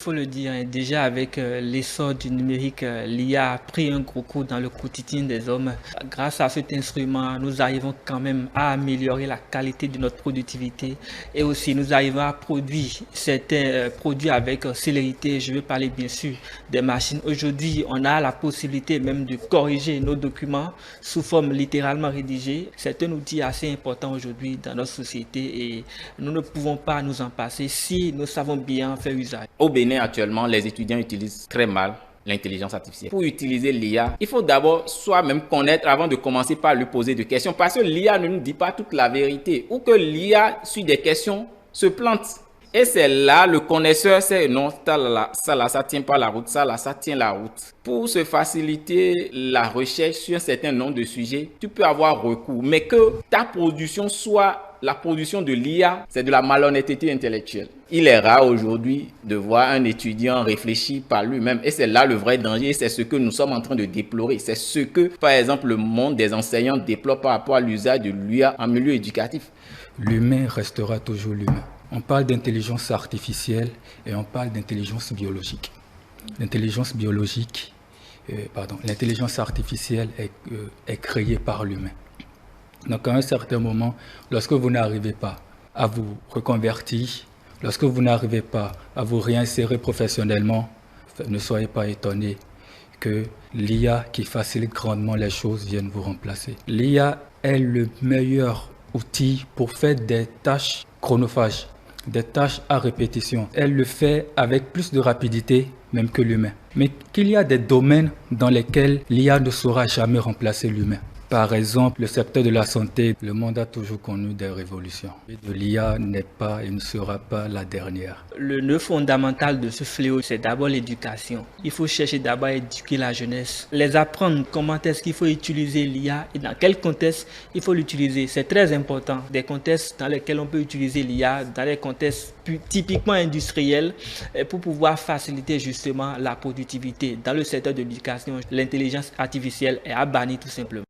faut le dire, hein, déjà avec l'essor du numérique, l'IA a pris un gros coup dans le quotidien des hommes. Grâce à cet instrument, nous arrivons quand même à améliorer la qualité de notre productivité et aussi nous arrivons à produire certains produits avec célérité. Je veux parler bien sûr des machines. Aujourd'hui, on a la possibilité même de corriger nos documents sous forme littéralement rédigée. C'est un outil assez important aujourd'hui dans notre société et nous ne pouvons pas nous en passer si nous savons bien faire usage. Au Bénin, actuellement, les étudiants utilisent très mal l'intelligence artificielle. Pour utiliser l'IA, il faut d'abord soi-même connaître avant de commencer par lui poser des questions parce que l'IA ne nous dit pas toute la vérité ou que l'IA, sur des questions, se plante. Et c'est là, le connaisseur sait, non, ça tient pas la route, ça tient la route. Pour se faciliter la recherche sur un certain nombre de sujets, tu peux avoir recours, mais que ta production soit la production de l'IA, c'est de la malhonnêteté intellectuelle. Il est rare aujourd'hui de voir un étudiant réfléchir par lui-même et c'est là le vrai danger et c'est ce que nous sommes en train de déplorer. C'est ce que, par exemple, le monde des enseignants déplore par rapport à l'usage de l'IA en milieu éducatif. L'humain restera toujours l'humain. On parle d'intelligence artificielle et on parle d'intelligence biologique. L'intelligence artificielle est créée par l'humain. Donc à un certain moment, lorsque vous n'arrivez pas à vous reconvertir, lorsque vous n'arrivez pas à vous réinsérer professionnellement, ne soyez pas étonnés que l'IA qui facilite grandement les choses vienne vous remplacer. L'IA est le meilleur outil pour faire des tâches chronophages, des tâches à répétition. Elle le fait avec plus de rapidité même que l'humain. Mais qu'il y a des domaines dans lesquels l'IA ne saura jamais remplacer l'humain. Par exemple, le secteur de la santé, le monde a toujours connu des révolutions. L'IA n'est pas et ne sera pas la dernière. Le nœud fondamental de ce fléau, c'est d'abord l'éducation. Il faut chercher d'abord à éduquer la jeunesse, les apprendre comment est-ce qu'il faut utiliser l'IA et dans quel contexte il faut l'utiliser. C'est très important. Des contextes dans lesquels on peut utiliser l'IA, dans des contextes typiquement industriels, pour pouvoir faciliter justement la productivité. Dans le secteur de l'éducation, l'intelligence artificielle est à bannir tout simplement.